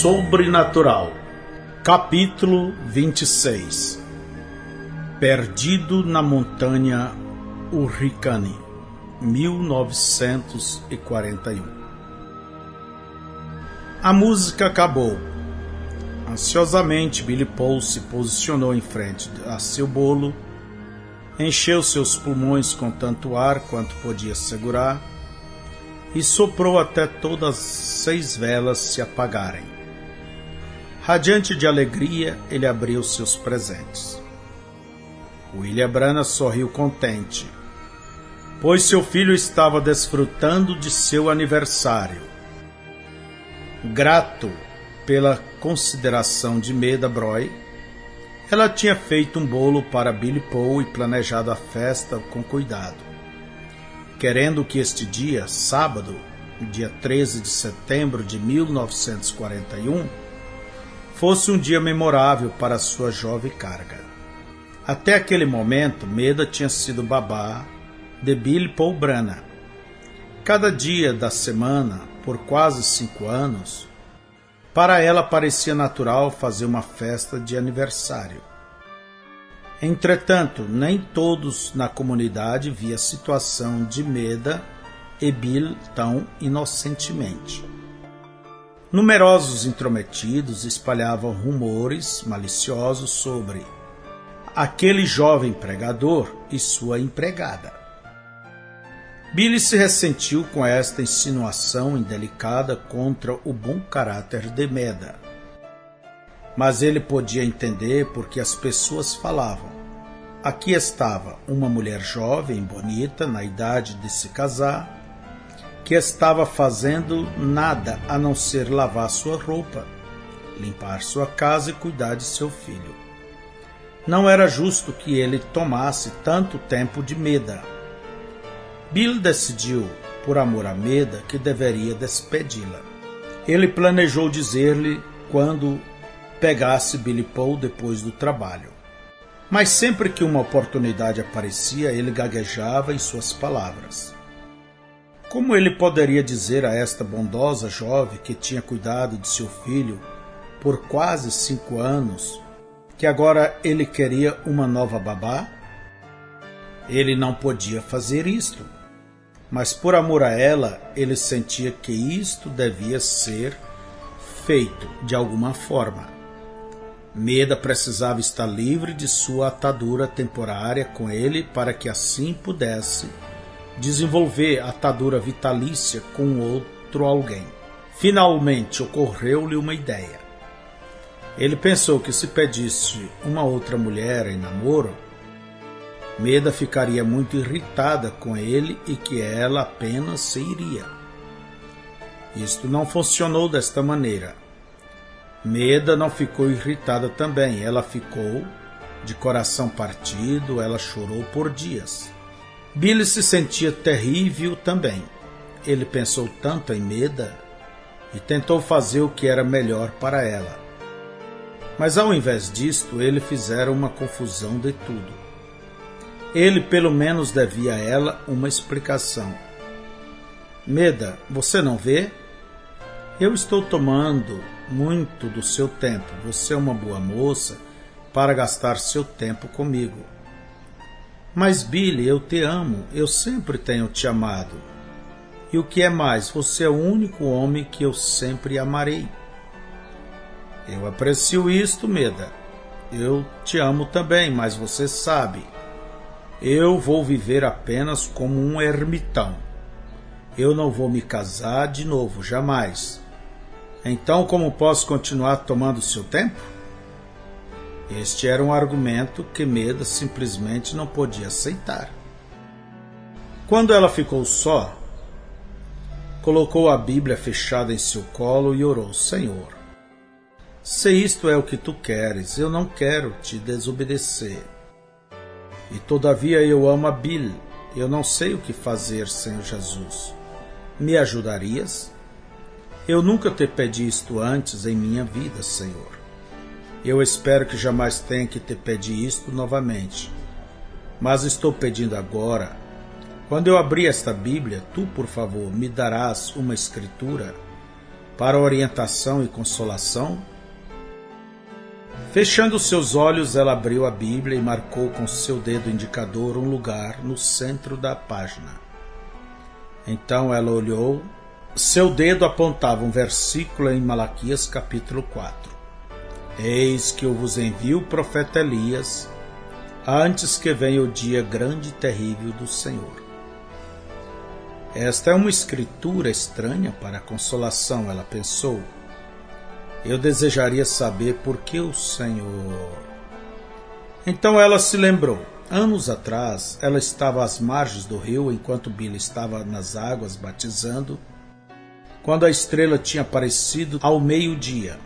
Sobrenatural. Capítulo 26. Perdido na montanha Hurricane, 1941. A música acabou. Ansiosamente, Billy Paul se posicionou em frente a seu bolo, encheu seus pulmões com tanto ar quanto podia segurar e soprou até todas as 6 velas se apagarem. Radiante de alegria, ele abriu seus presentes. William Branham sorriu contente, pois seu filho estava desfrutando de seu aniversário. Grato pela consideração de Meda Broy, ela tinha feito um bolo para Billy Paul e planejado a festa com cuidado, querendo que este dia, sábado, dia 13 de setembro de 1941, fosse um dia memorável para sua jovem carga. Até aquele momento, Meda tinha sido babá de Billy Paul Branham. Cada dia da semana, por quase 5 anos, para ela parecia natural fazer uma festa de aniversário. Entretanto, nem todos na comunidade viam a situação de Meda e Bill tão inocentemente. Numerosos intrometidos espalhavam rumores maliciosos sobre aquele jovem pregador e sua empregada. Billy se ressentiu com esta insinuação indelicada contra o bom caráter de Meda. Mas ele podia entender porque as pessoas falavam. Aqui estava uma mulher jovem, bonita, na idade de se casar, que estava fazendo nada a não ser lavar sua roupa, limpar sua casa e cuidar de seu filho. Não era justo que ele tomasse tanto tempo de Meda. Bill decidiu, por amor a Meda, que deveria despedi-la. Ele planejou dizer-lhe quando pegasse Billy Paul depois do trabalho. Mas sempre que uma oportunidade aparecia, ele gaguejava em suas palavras. Como ele poderia dizer a esta bondosa jovem que tinha cuidado de seu filho por quase 5 anos, que agora ele queria uma nova babá? Ele não podia fazer isto. Mas por amor a ela, ele sentia que isto devia ser feito de alguma forma. Meda precisava estar livre de sua atadura temporária com ele para que assim pudesse desenvolver a atadura vitalícia com outro alguém. Finalmente ocorreu-lhe uma ideia. Ele pensou que se pedisse uma outra mulher em namoro, Meda ficaria muito irritada com ele e que ela apenas se iria. Isto não funcionou desta maneira. Meda não ficou irritada também. Ela ficou de coração partido, ela chorou por dias. Billy se sentia terrível também. Ele pensou tanto em Meda e tentou fazer o que era melhor para ela. Mas ao invés disto, ele fizera uma confusão de tudo. Ele pelo menos devia a ela uma explicação. Meda, você não vê? Eu estou tomando muito do seu tempo. Você é uma boa moça para gastar seu tempo comigo. Mas Billy, eu te amo. Eu sempre tenho te amado. E o que é mais, você é o único homem que eu sempre amarei. Eu aprecio isto, Meda. Eu te amo também, mas você sabe, eu vou viver apenas como um ermitão. Eu não vou me casar de novo, jamais. Então, como posso continuar tomando seu tempo? Este era um argumento que Meda simplesmente não podia aceitar. Quando ela ficou só, colocou a Bíblia fechada em seu colo e orou: Senhor, se isto é o que tu queres, eu não quero te desobedecer. E todavia eu amo a Bill. Eu não sei o que fazer, Senhor Jesus. Me ajudarias? Eu nunca te pedi isto antes em minha vida, Senhor. Eu espero que jamais tenha que te pedir isto novamente. Mas estou pedindo agora. Quando eu abrir esta Bíblia, tu, por favor, me darás uma escritura para orientação e consolação? Fechando seus olhos, ela abriu a Bíblia e marcou com seu dedo indicador um lugar no centro da página. Então ela olhou. Seu dedo apontava um versículo em Malaquias capítulo 4. Eis que eu vos envio o profeta Elias, antes que venha o dia grande e terrível do Senhor. Esta é uma escritura estranha para a consolação, ela pensou. Eu desejaria saber por que o Senhor... Então ela se lembrou. Anos atrás, ela estava às margens do rio, enquanto Billy estava nas águas batizando, quando a estrela tinha aparecido ao meio-dia.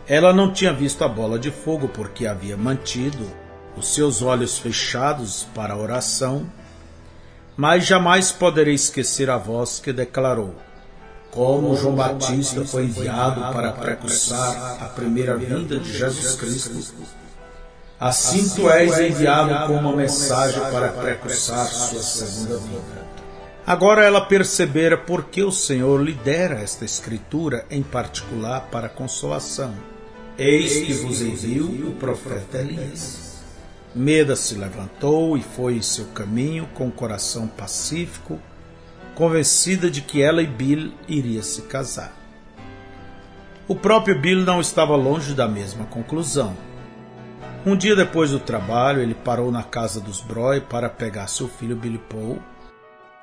Ela não tinha visto a bola de fogo porque havia mantido os seus olhos fechados para a oração, mas jamais poderei esquecer a voz que declarou: como João Batista foi enviado para precursar a primeira vinda de Jesus Cristo, assim tu és enviado com uma mensagem para precursar sua segunda vinda. Agora ela percebera por que o Senhor lhe dera esta escritura em particular para consolação. Eis que vos envio o profeta Elias. Meda se levantou e foi em seu caminho com o coração pacífico, convencida de que ela e Bill iriam se casar. O próprio Bill não estava longe da mesma conclusão. Um dia depois do trabalho, ele parou na casa dos Broy para pegar seu filho Billy Paul,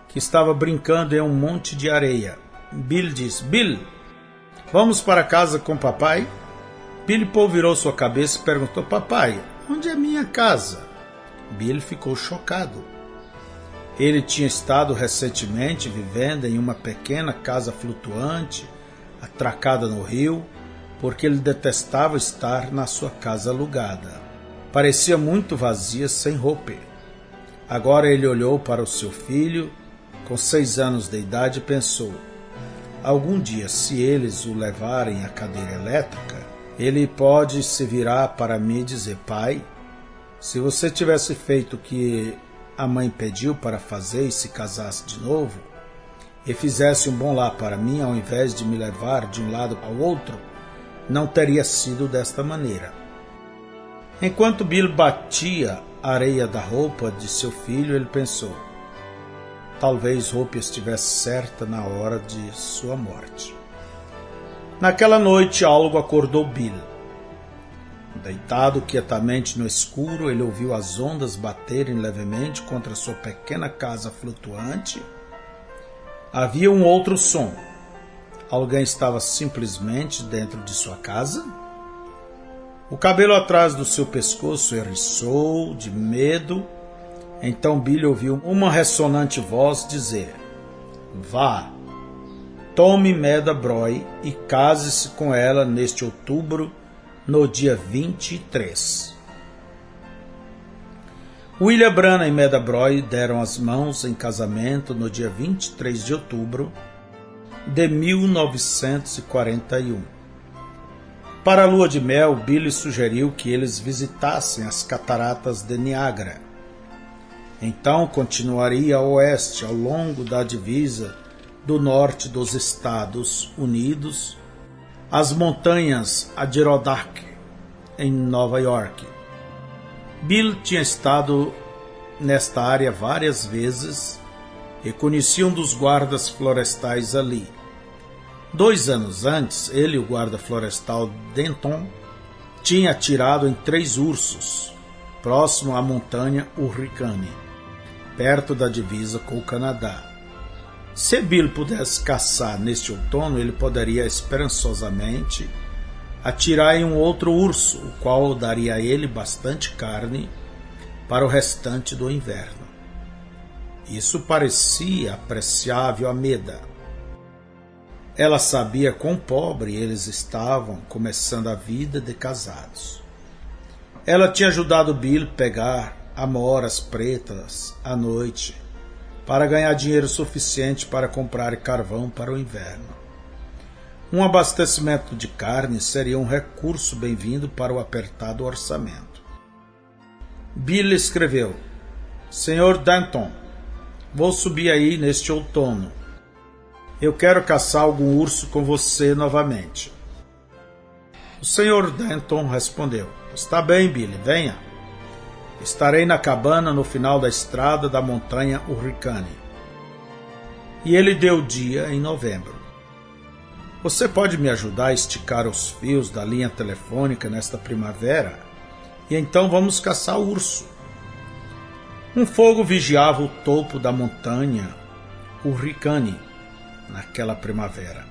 que estava brincando em um monte de areia. Bill disse: Bill, vamos para casa com papai? Billy Paul virou sua cabeça e perguntou: papai, onde é minha casa? Bill ficou chocado. Ele tinha estado recentemente vivendo em uma pequena casa flutuante, atracada no rio, porque ele detestava estar na sua casa alugada. Parecia muito vazia, sem roupa. Agora ele olhou para o seu filho, com 6 anos de idade, e pensou: algum dia, se eles o levarem à cadeira elétrica, ele pode se virar para mim e dizer: pai, se você tivesse feito o que a mãe pediu para fazer e se casasse de novo, e fizesse um bom lar para mim, ao invés de me levar de um lado ao outro, não teria sido desta maneira. Enquanto Bill batia a areia da roupa de seu filho, ele pensou: talvez Hope estivesse certa na hora de sua morte. Naquela noite, algo acordou Bill. Deitado quietamente no escuro, ele ouviu as ondas baterem levemente contra sua pequena casa flutuante. Havia um outro som. Alguém estava simplesmente dentro de sua casa? O cabelo atrás do seu pescoço eriçou de medo. Então Bill ouviu uma ressonante voz dizer: vá, tome Meda Broy e case-se com ela neste outubro, no dia 23. William Branham e Meda Broy deram as mãos em casamento no dia 23 de outubro de 1941. Para a lua de mel, Billy sugeriu que eles visitassem as cataratas de Niágara. Então continuaria a oeste ao longo da divisa do norte dos Estados Unidos, as montanhas Adirondack, em Nova York. Bill tinha estado nesta área várias vezes e conhecia um dos guardas florestais ali. 2 anos antes, ele e o guarda florestal Denton tinham atirado em 3 ursos, próximo à montanha Hurricane, perto da divisa com o Canadá. Se Bill pudesse caçar neste outono, ele poderia esperançosamente atirar em um outro urso, o qual daria a ele bastante carne para o restante do inverno. Isso parecia apreciável a Meda. Ela sabia quão pobre eles estavam começando a vida de casados. Ela tinha ajudado Bill a pegar amoras pretas à noite para ganhar dinheiro suficiente para comprar carvão para o inverno. Um abastecimento de carne seria um recurso bem-vindo para o apertado orçamento. Bill escreveu: Sr. Denton, vou subir aí neste outono. Eu quero caçar algum urso com você novamente. O Sr. Denton respondeu: Está bem, Billy, venha. Estarei na cabana no final da estrada da montanha Hurricane. E ele deu dia em novembro. Você pode me ajudar a esticar os fios da linha telefônica nesta primavera? E então vamos caçar o urso. Um fogo vigiava o topo da montanha Hurricane naquela primavera.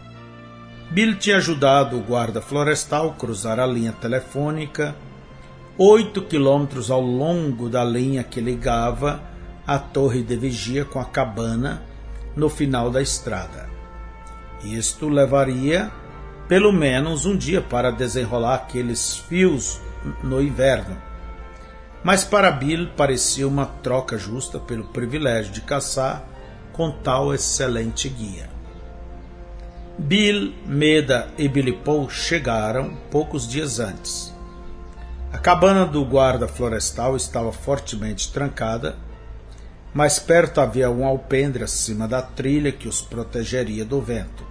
Bill tinha ajudado o guarda florestal a cruzar a linha telefônica, 8 quilômetros ao longo da linha que ligava a torre de vigia com a cabana no final da estrada. Isto levaria pelo menos um dia para desenrolar aqueles fios no inverno. Mas para Bill parecia uma troca justa pelo privilégio de caçar com tal excelente guia. Bill, Meda e Billy Paul chegaram poucos dias antes. A cabana do guarda florestal estava fortemente trancada, mas perto havia um alpendre acima da trilha que os protegeria do vento.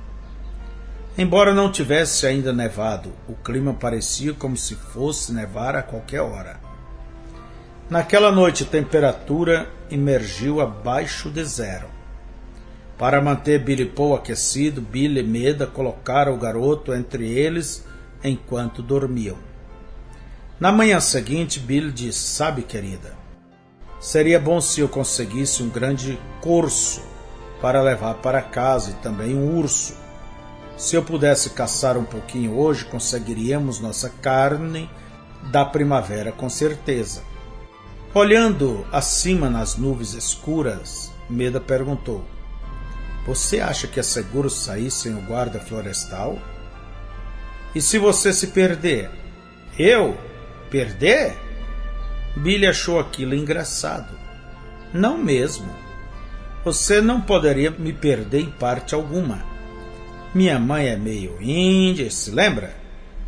Embora não tivesse ainda nevado, o clima parecia como se fosse nevar a qualquer hora. Naquela noite a temperatura emergiu abaixo de zero. Para manter Billy Paul aquecido, Bill e Meda colocaram o garoto entre eles enquanto dormiam. Na manhã seguinte, Bill disse: Sabe, querida, seria bom se eu conseguisse um grande corso para levar para casa e também um urso. Se eu pudesse caçar um pouquinho hoje, conseguiríamos nossa carne da primavera com certeza. Olhando acima nas nuvens escuras, Meda perguntou: Você acha que é seguro sair sem o guarda florestal? E se você se perder? Eu? Perder? Billy achou aquilo engraçado. Não mesmo. Você não poderia me perder em parte alguma. Minha mãe é meio índia, se lembra?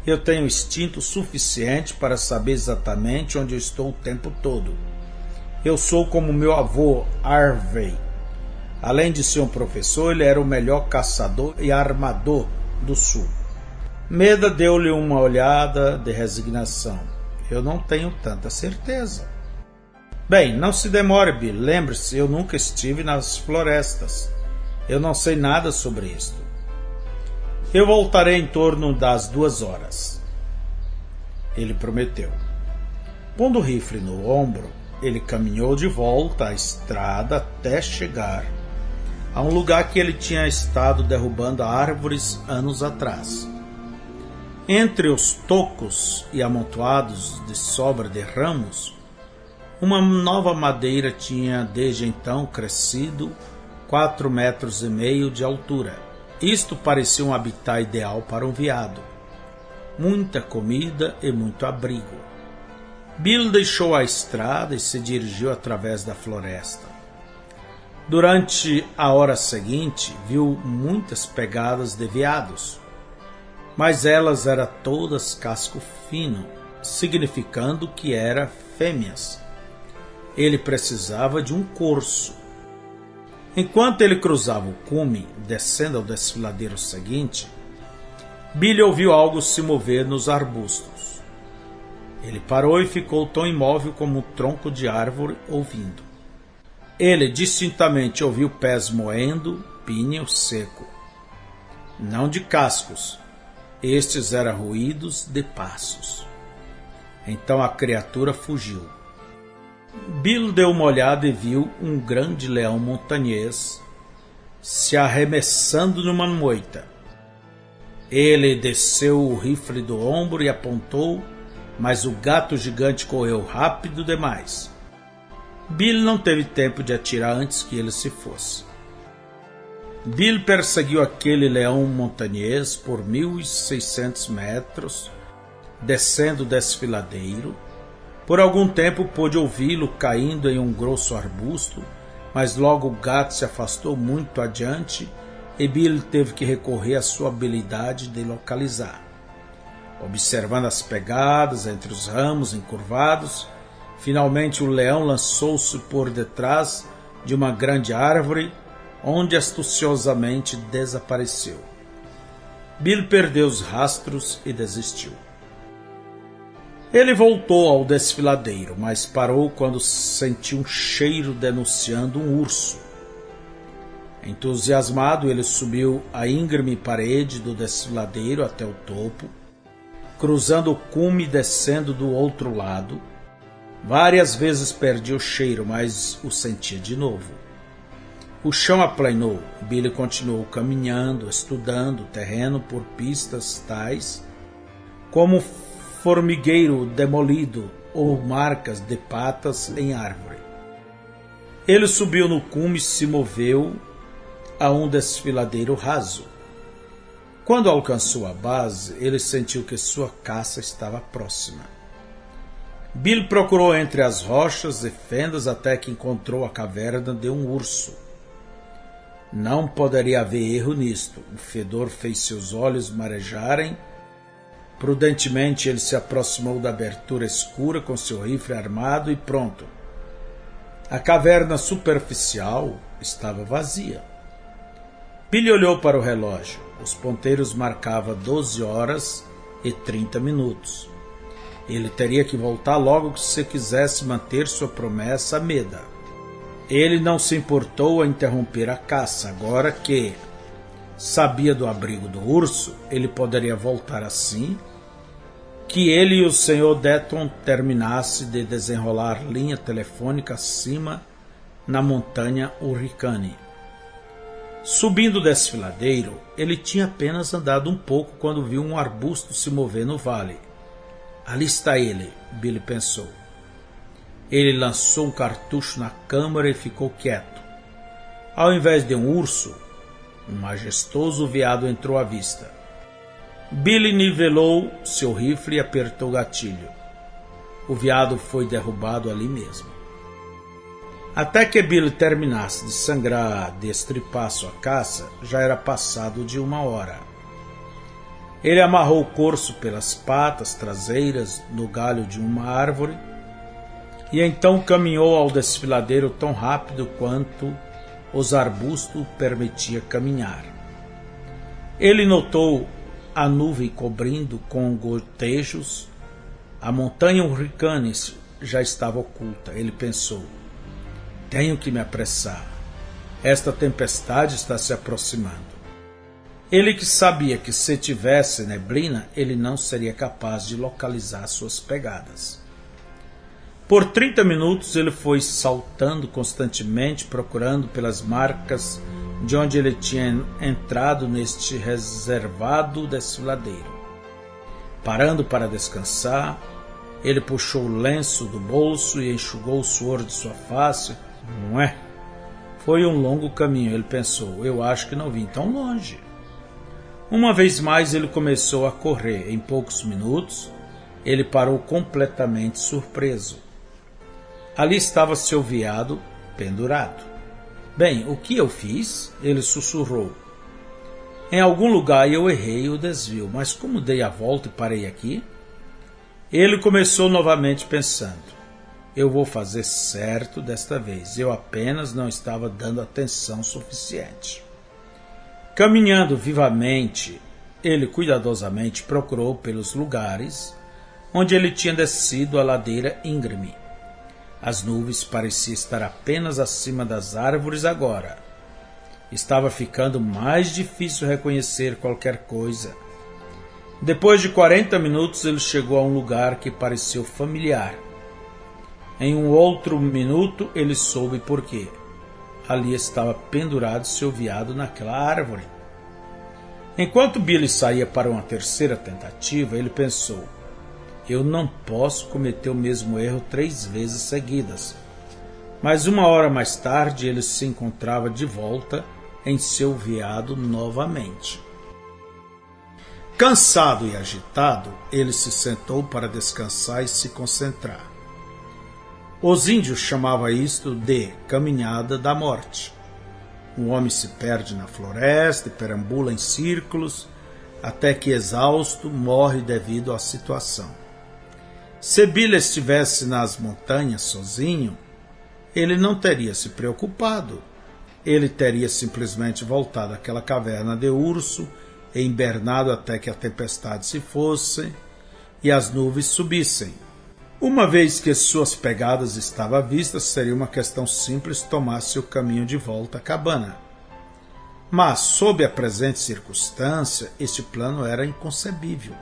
Eu tenho instinto suficiente para saber exatamente onde eu estou o tempo todo. Eu sou como meu avô Harvey. Além de ser um professor, ele era o melhor caçador e armador do sul. Meda deu-lhe uma olhada de resignação. Eu não tenho tanta certeza. Bem, não se demore, Bill. Lembre-se, eu nunca estive nas florestas. Eu não sei nada sobre isto. Eu voltarei em torno das 2 horas. Ele prometeu. Pondo o rifle no ombro, ele caminhou de volta à estrada até chegar a um lugar que ele tinha estado derrubando árvores anos atrás. Entre os tocos e amontoados de sobra de ramos, uma nova madeira tinha desde então crescido 4,5 metros de altura. Isto parecia um habitat ideal para um veado. Muita comida e muito abrigo. Bill deixou a estrada e se dirigiu através da floresta. Durante a hora seguinte, viu muitas pegadas de veados, mas elas eram todas casco fino, significando que eram fêmeas. Ele precisava de um corso. Enquanto ele cruzava o cume, descendo ao desfiladeiro seguinte, Billy ouviu algo se mover nos arbustos. Ele parou e ficou tão imóvel como um tronco de árvore ouvindo. Ele distintamente ouviu pés moendo pinho seco. Não de cascos. Estes eram ruídos de passos. Então a criatura fugiu. Bill deu uma olhada e viu um grande leão montanhês se arremessando numa moita. Ele desceu o rifle do ombro e apontou, mas o gato gigante correu rápido demais. Bill não teve tempo de atirar antes que ele se fosse. Bill perseguiu aquele leão montanhês por 1.600 metros, descendo o desfiladeiro. Por algum tempo pôde ouvi-lo caindo em um grosso arbusto, mas logo o gato se afastou muito adiante e Bill teve que recorrer à sua habilidade de localizar. Observando as pegadas entre os ramos encurvados, finalmente o leão lançou-se por detrás de uma grande árvore onde astuciosamente desapareceu. Bill perdeu os rastros e desistiu. Ele voltou ao desfiladeiro, mas parou quando sentiu um cheiro denunciando um urso. Entusiasmado, ele subiu a íngreme parede do desfiladeiro até o topo, cruzando o cume e descendo do outro lado. Várias vezes perdia o cheiro, mas o sentia de novo. O chão aplanou. Billy continuou caminhando, estudando o terreno por pistas tais como formigueiro demolido ou marcas de patas em árvore. Ele subiu no cume e se moveu a um desfiladeiro raso. Quando alcançou a base, ele sentiu que sua caça estava próxima. Bill procurou entre as rochas e fendas até que encontrou a caverna de um urso. Não poderia haver erro nisto. O fedor fez seus olhos marejarem. Prudentemente ele se aproximou da abertura escura com seu rifle armado e pronto. A caverna superficial estava vazia. Billy olhou para o relógio. Os ponteiros marcavam 12 horas e 30 minutos. Ele teria que voltar logo se quisesse manter sua promessa a Meda. Ele não se importou a interromper a caça. Agora que sabia do abrigo do urso, ele poderia voltar assim que ele e o Sr. Denton terminassem de desenrolar linha telefônica acima na montanha Hurricane. Subindo o desfiladeiro, ele tinha apenas andado um pouco quando viu um arbusto se mover no vale. Ali está ele, Billy pensou. Ele lançou um cartucho na câmara e ficou quieto. Ao invés de um urso, um majestoso veado entrou à vista. Billy nivelou seu rifle e apertou o gatilho. O veado foi derrubado ali mesmo. Até que Billy terminasse de sangrar, de estripar sua caça, já era passado de 1 hora. Ele amarrou o corso pelas patas traseiras no galho de uma árvore e então caminhou ao desfiladeiro tão rápido quanto os arbustos permitiam caminhar. Ele notou a nuvem cobrindo com gotejos. A montanha Hurricane já estava oculta. Ele pensou: tenho que me apressar. Esta tempestade está se aproximando. Ele que sabia que se tivesse neblina, ele não seria capaz de localizar suas pegadas. Por 30 minutos ele foi saltando constantemente, procurando pelas marcas de onde ele tinha entrado neste reservado desfiladeiro. Parando para descansar, ele puxou o lenço do bolso e enxugou o suor de sua face. Foi um longo caminho, ele pensou. Eu acho que não vim tão longe. Uma vez mais ele começou a correr. Em poucos minutos, ele parou completamente surpreso. Ali estava seu veado pendurado. Bem, o que eu fiz? Ele sussurrou. Em algum lugar eu errei o desvio, mas como dei a volta e parei aqui? Ele começou novamente pensando. Eu vou fazer certo desta vez. Eu apenas não estava dando atenção suficiente. Caminhando vivamente, ele cuidadosamente procurou pelos lugares onde ele tinha descido a ladeira íngreme. As nuvens pareciam estar apenas acima das árvores agora. Estava ficando mais difícil reconhecer qualquer coisa. Depois de 40 minutos, ele chegou a um lugar que pareceu familiar. Em um outro minuto, ele soube por quê. Ali estava pendurado seu veado naquela árvore. Enquanto Billy saía para uma terceira tentativa, ele pensou: eu não posso cometer o mesmo erro 3 vezes seguidas. Mas 1 hora mais tarde, ele se encontrava de volta em seu veado novamente. Cansado e agitado, ele se sentou para descansar e se concentrar. Os índios chamavam isto de caminhada da morte. O homem se perde na floresta e perambula em círculos, até que, exausto, morre devido à situação. Se Billy estivesse nas montanhas sozinho, ele não teria se preocupado. ele teria simplesmente voltado àquela caverna de urso e hibernado até que a tempestade se fosse e as nuvens subissem. Uma vez que suas pegadas estavam à vista, seria uma questão simples tomar seu caminho de volta à cabana. Mas, sob a presente circunstância, este plano era inconcebível.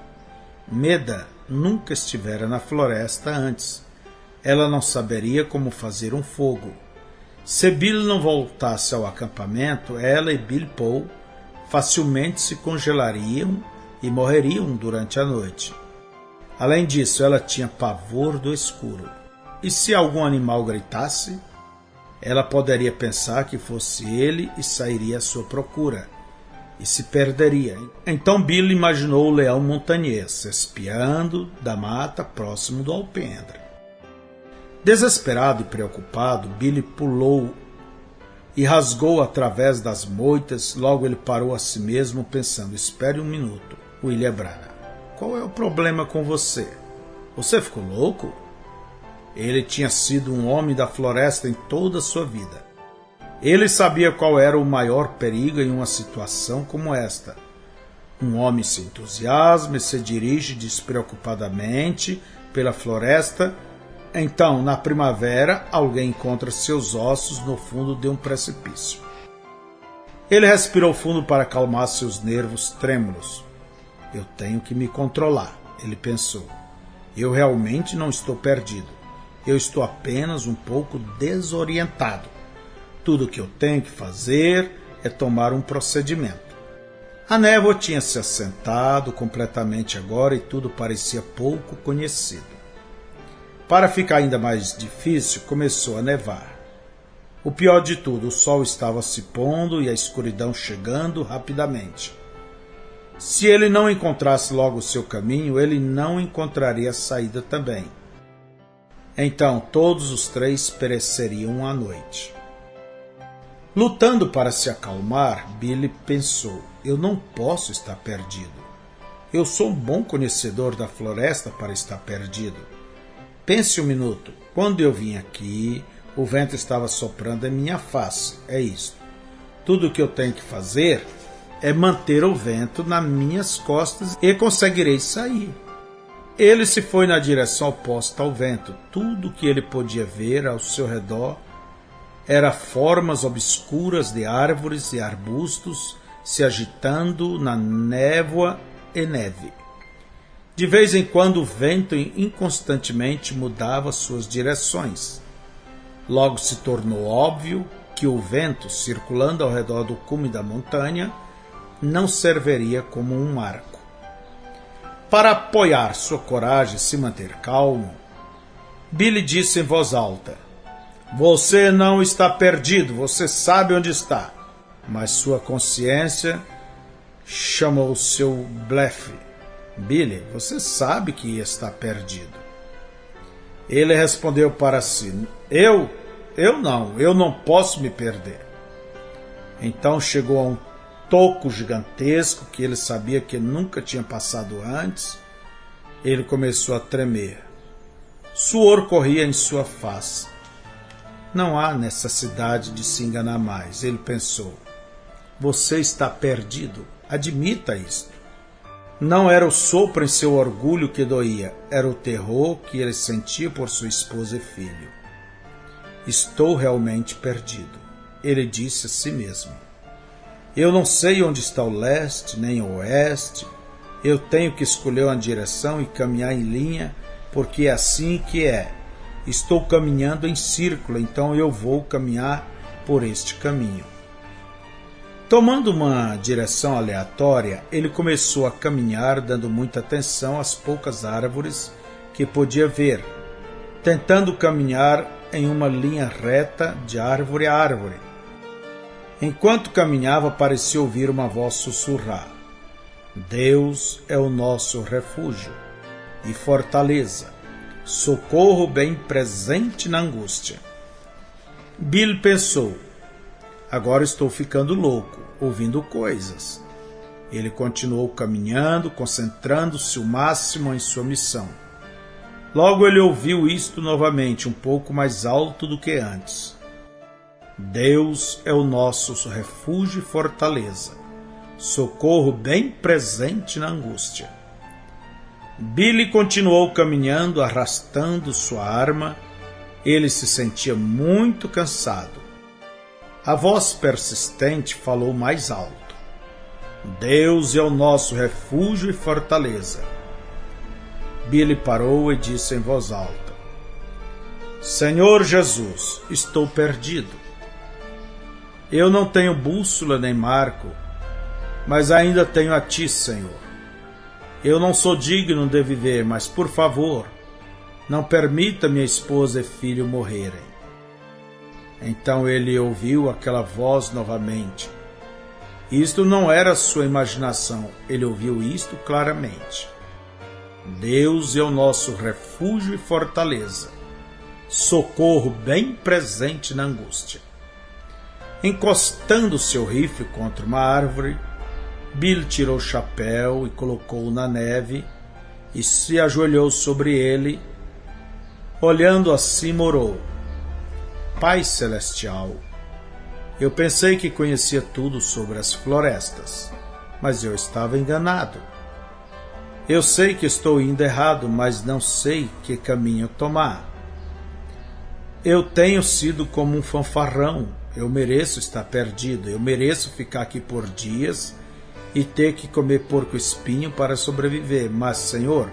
Meda nunca estivera na floresta antes. Ela não saberia como fazer um fogo. Se Bill não voltasse ao acampamento, ela e Bilbo facilmente se congelariam e morreriam durante a noite. Além disso, ela tinha pavor do escuro. E se algum animal gritasse, ela poderia pensar que fosse ele e sairia à sua procura, e se perderia. Então Bill imaginou o leão montanhês, espiando da mata próximo do alpendre. Desesperado e preocupado, Billy pulou e rasgou através das moitas. Logo ele parou a si mesmo, pensando: espere um minuto, William Branagh. Qual é o problema com você? Você ficou louco? Ele tinha sido um homem da floresta em toda a sua vida. Ele sabia qual era o maior perigo em uma situação como esta. Um homem se entusiasma e se dirige despreocupadamente pela floresta. Então, na primavera, alguém encontra seus ossos no fundo de um precipício. Ele respirou fundo para acalmar seus nervos trêmulos. Eu tenho que me controlar, ele pensou. Eu realmente não estou perdido. Eu estou apenas um pouco desorientado. Tudo o que eu tenho que fazer é tomar um procedimento. A névoa tinha se assentado completamente agora e tudo parecia pouco conhecido. Para ficar ainda mais difícil, começou a nevar. O pior de tudo, o sol estava se pondo e a escuridão chegando rapidamente. Se ele não encontrasse logo o seu caminho, ele não encontraria a saída também. Então todos os três pereceriam à noite. Lutando para se acalmar, Billy pensou: eu não posso estar perdido. Eu sou um bom conhecedor da floresta para estar perdido. Pense um minuto. Quando eu vim aqui, o vento estava soprando em minha face. É isso. Tudo o que eu tenho que fazer é manter o vento nas minhas costas e conseguirei sair. Ele se foi na direção oposta ao vento. Tudo que ele podia ver ao seu redor era formas obscuras de árvores e arbustos se agitando na névoa e neve. De vez em quando o vento inconstantemente mudava suas direções. Logo se tornou óbvio que o vento, circulando ao redor do cume da montanha, não serviria como um marco. Para apoiar sua coragem e se manter calmo, Billy disse em voz alta: você não está perdido, você sabe onde está. Mas sua consciência chamou seu blefe. Billy, você sabe que está perdido. Ele respondeu para si: eu não posso me perder. Então chegou a um toco gigantesco que ele sabia que nunca tinha passado antes. Ele começou a tremer. Suor corria em sua face. Não há necessidade de se enganar mais, ele pensou. Você está perdido, admita isto. Não era o sopro em seu orgulho que doía, era o terror que ele sentia por sua esposa e filho. Estou realmente perdido, ele disse a si mesmo. Eu não sei onde está o leste, nem o oeste. Eu tenho que escolher uma direção e caminhar em linha, porque é assim que é. Estou caminhando em círculo, então eu vou caminhar por este caminho. Tomando uma direção aleatória, ele começou a caminhar, dando muita atenção às poucas árvores que podia ver, tentando caminhar em uma linha reta de árvore a árvore. Enquanto caminhava, parecia ouvir uma voz sussurrar: Deus é o nosso refúgio e fortaleza, socorro bem presente na angústia. Bill pensou: agora estou ficando louco, ouvindo coisas. Ele continuou caminhando, concentrando-se o máximo em sua missão. Logo ele ouviu isto novamente, um pouco mais alto do que antes. Deus é o nosso refúgio e fortaleza, socorro bem presente na angústia. Billy continuou caminhando, arrastando sua arma. Ele se sentia muito cansado. A voz persistente falou mais alto: Deus é o nosso refúgio e fortaleza. Billy parou e disse em voz alta: Senhor Jesus, estou perdido. Eu não tenho bússola nem marco, mas ainda tenho a ti, Senhor. Eu não sou digno de viver, mas, por favor, não permita minha esposa e filho morrerem. Então ele ouviu aquela voz novamente. Isto não era sua imaginação, ele ouviu isto claramente. Deus é o nosso refúgio e fortaleza, socorro bem presente na angústia. Encostando seu rifle contra uma árvore, Bill tirou o chapéu e colocou-o na neve e se ajoelhou sobre ele. Olhando acima, orou: Pai Celestial, eu pensei que conhecia tudo sobre as florestas, mas eu estava enganado. Eu sei que estou indo errado, mas não sei que caminho tomar. Eu tenho sido como um fanfarrão. Eu mereço estar perdido. Eu mereço ficar aqui por dias e ter que comer porco-espinho para sobreviver. Mas, Senhor,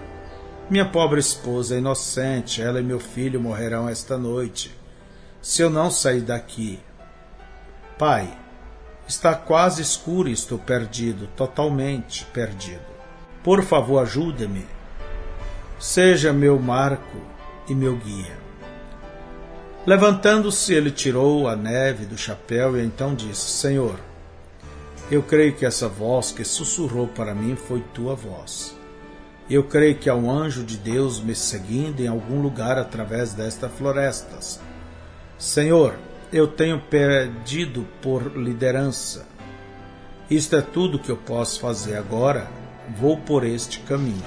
minha pobre esposa é inocente. Ela e meu filho morrerão esta noite se eu não sair daqui. Pai, está quase escuro e estou perdido, totalmente perdido. Por favor, ajude-me. Seja meu marco e meu guia. Levantando-se, ele tirou a neve do chapéu e então disse: Senhor, eu creio que essa voz que sussurrou para mim foi tua voz. Eu creio que há um anjo de Deus me seguindo em algum lugar através destas florestas. Senhor, eu tenho pedido por liderança. Isto é tudo que eu posso fazer agora. Vou por este caminho.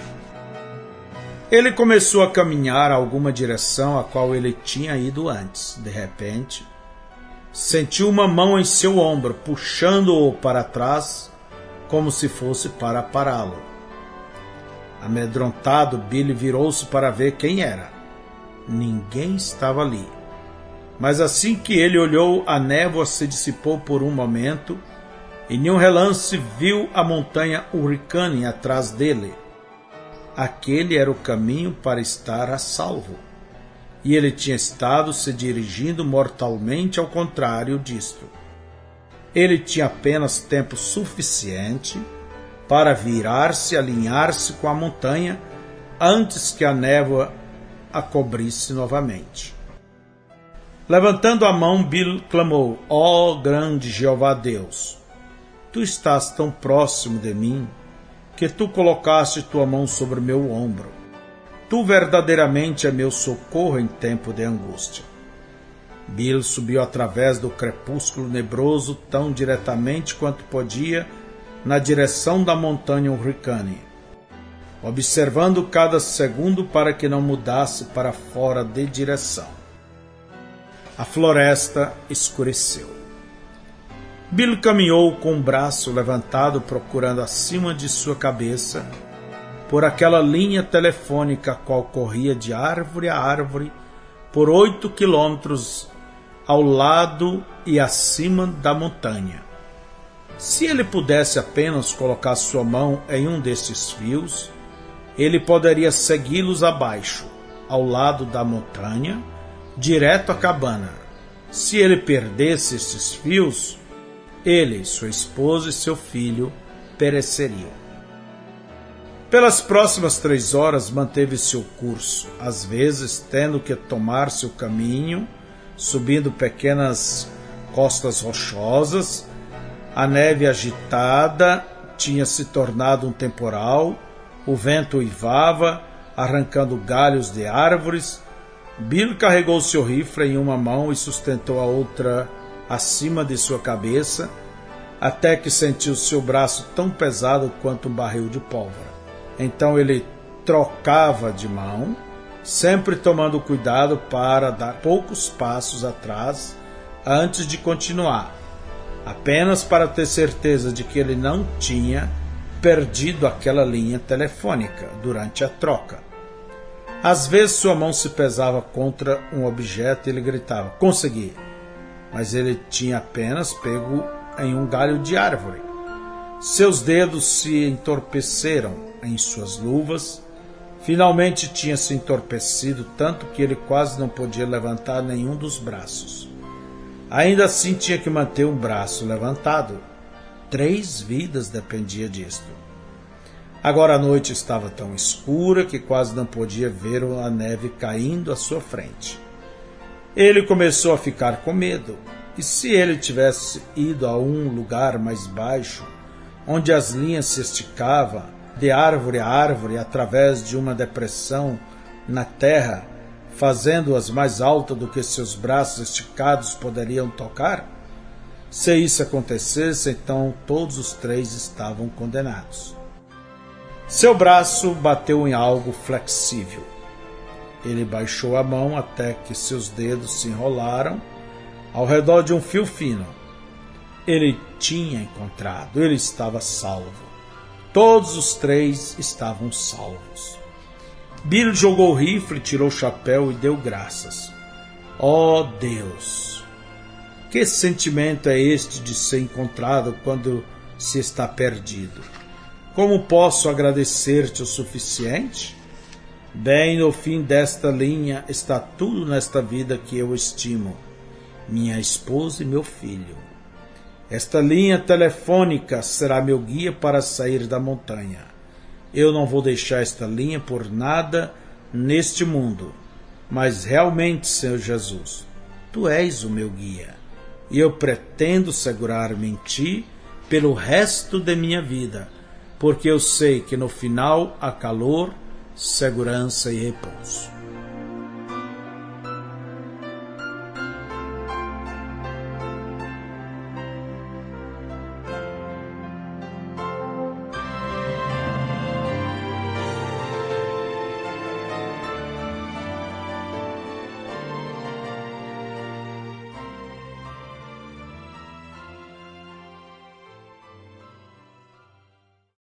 Ele começou a caminhar a alguma direção a qual ele tinha ido antes. De repente, sentiu uma mão em seu ombro, puxando-o para trás, como se fosse para pará-lo. Amedrontado, Billy virou-se para ver quem era. Ninguém estava ali. Mas assim que ele olhou, a névoa se dissipou por um momento e, em um relance, viu a montanha Hurricane atrás dele. Aquele era o caminho para estar a salvo. E ele tinha estado se dirigindo mortalmente ao contrário disto. Ele tinha apenas tempo suficiente para virar-se e alinhar-se com a montanha antes que a névoa a cobrisse novamente. Levantando a mão, Bill clamou: Ó grande Jeová Deus, tu estás tão próximo de mim que tu colocaste tua mão sobre meu ombro. Tu verdadeiramente é meu socorro em tempo de angústia. Bill subiu através do crepúsculo nebroso tão diretamente quanto podia na direção da montanha Hurricane, observando cada segundo para que não mudasse para fora de direção. A floresta escureceu. Bill caminhou com o braço levantado, procurando acima de sua cabeça por aquela linha telefônica qual corria de árvore a árvore por 8 quilômetros ao lado e acima da montanha. Se ele pudesse apenas colocar sua mão em um desses fios, ele poderia segui-los abaixo, ao lado da montanha, direto à cabana. Se ele perdesse esses fios, ele, sua esposa e seu filho pereceriam. Pelas próximas 3 horas manteve seu curso, às vezes tendo que tomar seu caminho, subindo pequenas costas rochosas. A neve agitada tinha se tornado um temporal, o vento uivava, arrancando galhos de árvores. Bill carregou seu rifle em uma mão e sustentou a outra acima de sua cabeça, até que sentiu seu braço tão pesado quanto um barril de pólvora. Então ele trocava de mão, sempre tomando cuidado para dar poucos passos atrás, antes de continuar, apenas para ter certeza de que ele não tinha perdido aquela linha telefônica durante a troca. Às vezes sua mão se pesava contra um objeto e ele gritava, consegui, mas ele tinha apenas pego em um galho de árvore. Seus dedos se entorpeceram em suas luvas. Finalmente tinha se entorpecido tanto que ele quase não podia levantar nenhum dos braços. Ainda assim tinha que manter um braço levantado. 3 vidas dependia disto. Agora a noite estava tão escura que quase não podia ver a neve caindo à sua frente. Ele começou a ficar com medo. E se ele tivesse ido a um lugar mais baixo, onde as linhas se esticavam de árvore a árvore através de uma depressão na terra, fazendo-as mais altas do que seus braços esticados poderiam tocar? Se isso acontecesse, então todos os 3 estavam condenados. Seu braço bateu em algo flexível. Ele baixou a mão até que seus dedos se enrolaram ao redor de um fio fino. Ele tinha encontrado, ele estava salvo. Todos os 3 estavam salvos. Bill jogou o rifle, tirou o chapéu e deu graças. Oh Deus! Que sentimento é este de ser encontrado quando se está perdido? Como posso agradecer-te o suficiente? Bem, no fim desta linha está tudo nesta vida que eu estimo. Minha esposa e meu filho. Esta linha telefônica será meu guia para sair da montanha. Eu não vou deixar esta linha por nada neste mundo. Mas realmente, Senhor Jesus, Tu és o meu guia. E eu pretendo segurar-me em Ti pelo resto de minha vida, porque eu sei que no final há calor, segurança e repouso.